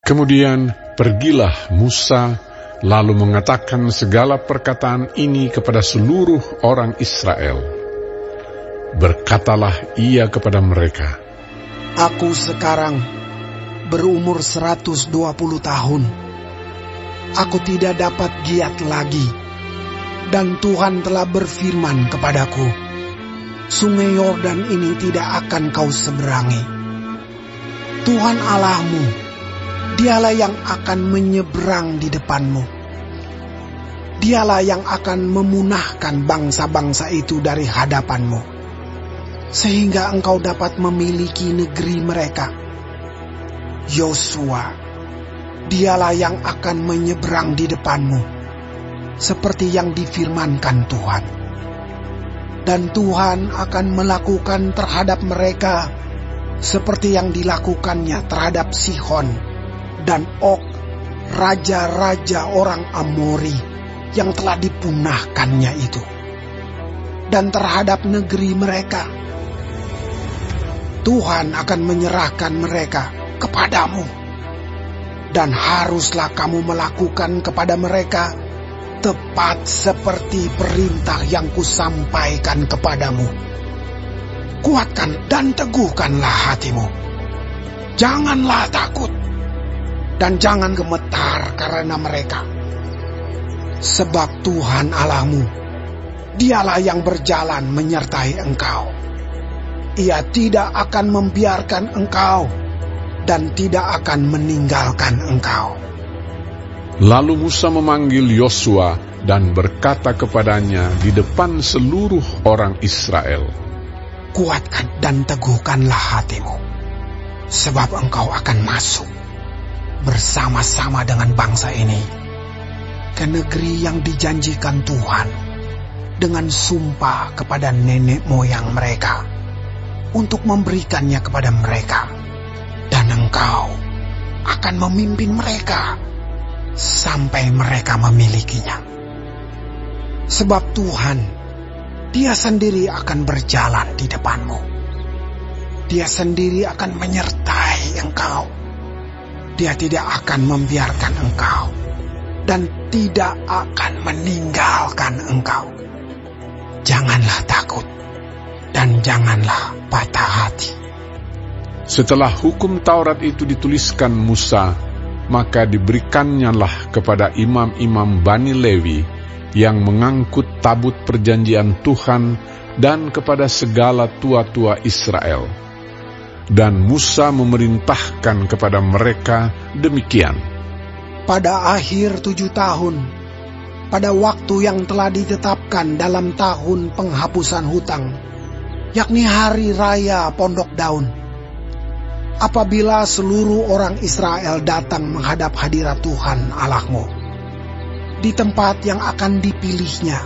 Kemudian pergilah Musa, lalu mengatakan segala perkataan ini kepada seluruh orang Israel. Berkatalah ia kepada mereka, Aku sekarang berumur 120 tahun. Aku tidak dapat giat lagi. Dan Tuhan telah berfirman kepadaku, Sungai Yordan ini tidak akan kau seberangi. Tuhan Allahmu, Dialah yang akan menyeberang di depanmu. Dialah yang akan memunahkan bangsa-bangsa itu dari hadapanmu, sehingga engkau dapat memiliki negeri mereka. Yosua, Dialah yang akan menyeberang di depanmu, seperti yang difirmankan Tuhan. Dan Tuhan akan melakukan terhadap mereka seperti yang dilakukannya terhadap Sihon dan Og, raja-raja orang Amori yang telah dipunahkannya itu, dan terhadap negeri mereka. Tuhan akan menyerahkan mereka kepadamu, dan haruslah kamu melakukan kepada mereka tepat seperti perintah yang kusampaikan kepadamu. Kuatkan dan teguhkanlah hatimu. Janganlah takut, dan jangan gemetar karena mereka. Sebab Tuhan Allahmu, Dialah yang berjalan menyertai engkau. Ia tidak akan membiarkan engkau, dan tidak akan meninggalkan engkau. Lalu Musa memanggil Yosua dan berkata kepadanya di depan seluruh orang Israel, Kuatkan dan teguhkanlah hatimu, sebab engkau akan masuk bersama-sama dengan bangsa ini ke negeri yang dijanjikan Tuhan dengan sumpah kepada nenek moyang mereka untuk memberikannya kepada mereka. Dan engkau akan memimpin mereka sampai mereka memilikinya. Sebab Tuhan, Dia sendiri akan berjalan di depanmu. Dia sendiri akan menyertai engkau. Dia tidak akan membiarkan engkau, dan tidak akan meninggalkan engkau. Janganlah takut, dan janganlah patah hati. Setelah hukum Taurat itu dituliskan Musa, maka diberikannya kepada imam-imam Bani Lewi yang mengangkut tabut perjanjian Tuhan dan kepada segala tua-tua Israel. Dan Musa memerintahkan kepada mereka demikian. Pada akhir 7 tahun, pada waktu yang telah ditetapkan dalam tahun penghapusan hutang, yakni hari raya Pondok Daun, apabila seluruh orang Israel datang menghadap hadirat Tuhan Allahmu di tempat yang akan dipilihnya,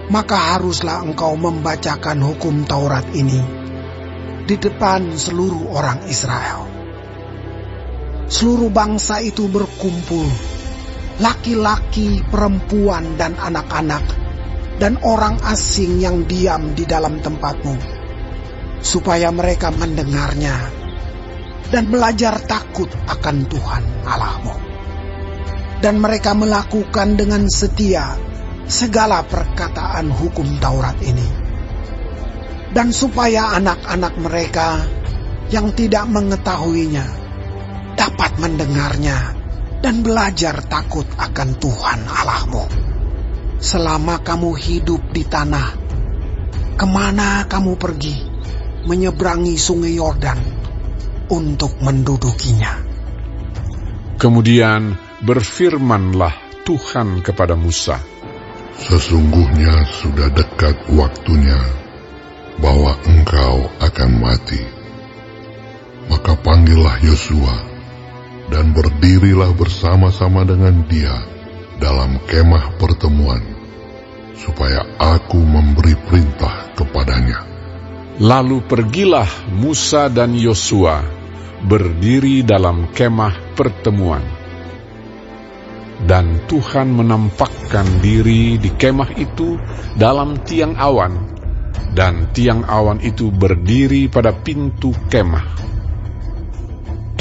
maka haruslah engkau membacakan hukum Taurat ini di depan seluruh orang Israel. Seluruh bangsa itu berkumpul, laki-laki, perempuan, dan anak-anak, dan orang asing yang diam di dalam tempatmu, supaya mereka mendengarnya dan belajar takut akan Tuhan Allahmu. Dan mereka melakukan dengan setia segala perkataan hukum Taurat ini. Dan supaya anak-anak mereka yang tidak mengetahuinya dapat mendengarnya dan belajar takut akan Tuhan Allahmu. Selama kamu hidup di tanah, kemana kamu pergi, menyeberangi sungai Yordan untuk mendudukinya. Kemudian berfirmanlah Tuhan kepada Musa, Sesungguhnya sudah dekat waktunya bahwa engkau akan mati. Maka panggillah Yosua dan berdirilah bersama-sama dengan dia dalam kemah pertemuan, supaya aku memberi perintah kepadanya. Lalu pergilah Musa dan Yosua berdiri dalam kemah pertemuan. Dan Tuhan menampakkan diri di kemah itu dalam tiang awan, dan tiang awan itu berdiri pada pintu kemah.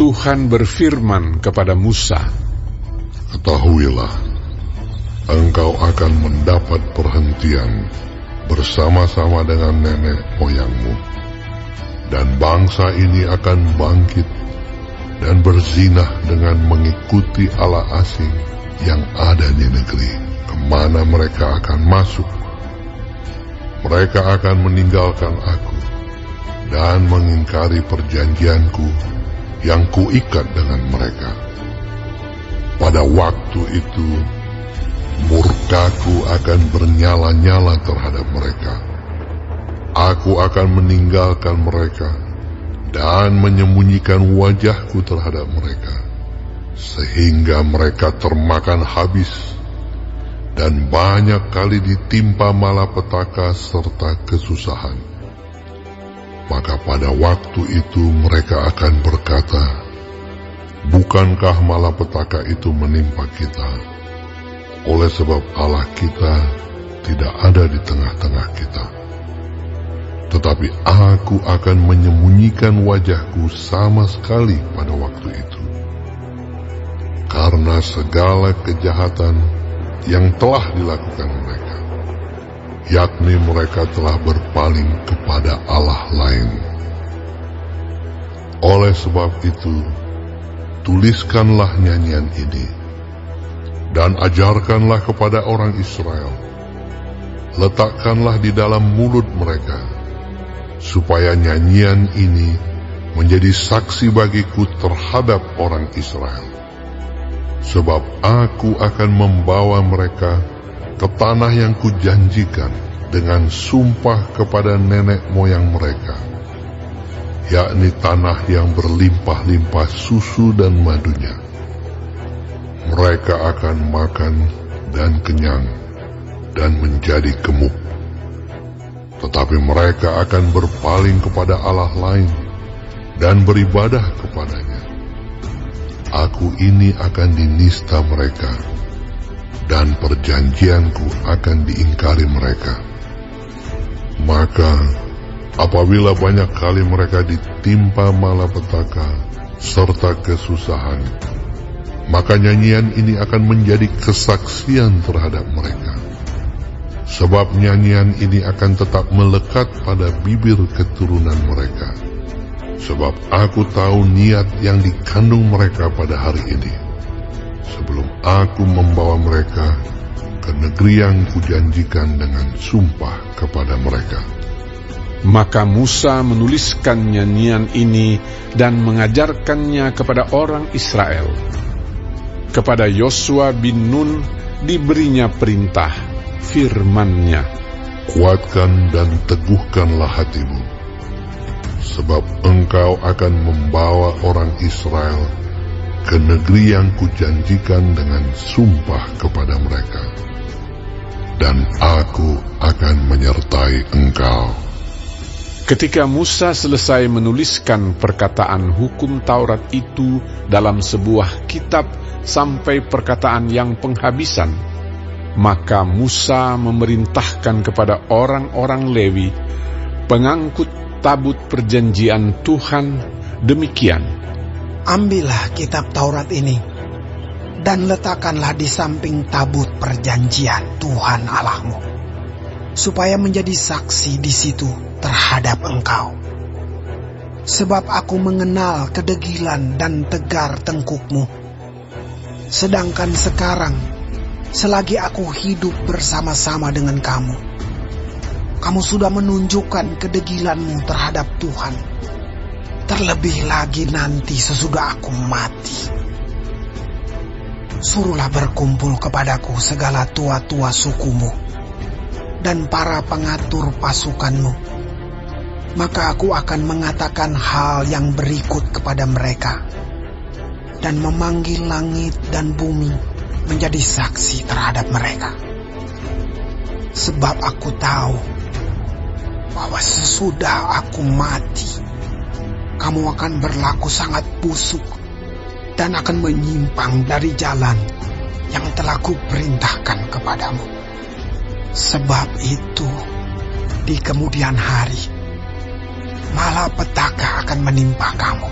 Tuhan berfirman kepada Musa, Ketahuilah, engkau akan mendapat perhentian bersama-sama dengan nenek moyangmu, dan bangsa ini akan bangkit dan berzinah dengan mengikuti Allah asing yang ada di negeri kemana mereka akan masuk. Mereka akan meninggalkan aku dan mengingkari perjanjianku yang kuikat dengan mereka. Pada waktu itu, murkaku akan bernyala-nyala terhadap mereka. Aku akan meninggalkan mereka dan menyembunyikan wajahku terhadap mereka, sehingga mereka termakan habis dan banyak kali ditimpa malapetaka serta kesusahan. Maka pada waktu itu mereka akan berkata, bukankah malapetaka itu menimpa kita? Oleh sebab Allah kita tidak ada di tengah-tengah kita. Tetapi aku akan menyembunyikan wajahku sama sekali pada waktu itu, karena segala kejahatan yang telah dilakukan mereka, yakni mereka telah berpaling kepada Allah lain. Oleh sebab itu, tuliskanlah nyanyian ini, dan ajarkanlah kepada orang Israel. Letakkanlah di dalam mulut mereka, supaya nyanyian ini menjadi saksi bagiku terhadap orang Israel. Sebab aku akan membawa mereka ke tanah yang kujanjikan dengan sumpah kepada nenek moyang mereka, yakni tanah yang berlimpah-limpah susu dan madunya. Mereka akan makan dan kenyang dan menjadi gemuk. Tetapi mereka akan berpaling kepada Allah lain dan beribadah kepadanya. Aku ini akan dinista mereka, dan perjanjianku akan diingkari mereka. Maka apabila banyak kali mereka ditimpa malapetaka serta kesusahan, maka nyanyian ini akan menjadi kesaksian terhadap mereka. Sebab nyanyian ini akan tetap melekat pada bibir keturunan mereka. Sebab aku tahu niat yang dikandung mereka pada hari ini, sebelum aku membawa mereka ke negeri yang kujanjikan dengan sumpah kepada mereka. Maka Musa menuliskan nyanyian ini dan mengajarkannya kepada orang Israel. Kepada Yosua bin Nun diberinya perintah, firman-Nya, Kuatkan dan teguhkanlah hatimu, sebab engkau akan membawa orang Israel ke negeri yang kujanjikan dengan sumpah kepada mereka, dan aku akan menyertai engkau. Ketika Musa selesai menuliskan perkataan hukum Taurat itu dalam sebuah kitab sampai perkataan yang penghabisan, maka Musa memerintahkan kepada orang-orang Lewi, pengangkut tabut perjanjian Tuhan, demikian: Ambillah kitab Taurat ini, dan letakkanlah di samping tabut perjanjian Tuhan Allahmu, supaya menjadi saksi di situ terhadap engkau. Sebab aku mengenal kedegilan dan tegar tengkukmu. Sedangkan sekarang, selagi aku hidup bersama-sama dengan kamu, kamu sudah menunjukkan kedegilanmu terhadap Tuhan. Terlebih lagi nanti sesudah aku mati. Suruhlah berkumpul kepadaku segala tua-tua sukumu dan para pengatur pasukanmu. Maka aku akan mengatakan hal yang berikut kepada mereka, dan memanggil langit dan bumi menjadi saksi terhadap mereka. Sebab aku tahu bahwa sesudah aku mati, kamu akan berlaku sangat busuk dan akan menyimpang dari jalan yang telah kuperintahkan kepadamu. Sebab itu, di kemudian hari, malapetaka akan menimpa kamu.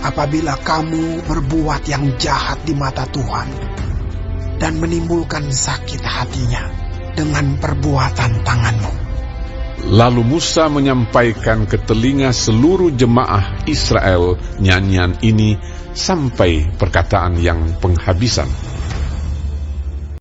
apabila kamu berbuat yang jahat di mata Tuhan dan menimbulkan sakit hatinya dengan perbuatan tanganmu. Lalu Musa menyampaikan ke telinga seluruh jemaah Israel nyanyian ini sampai perkataan yang penghabisan.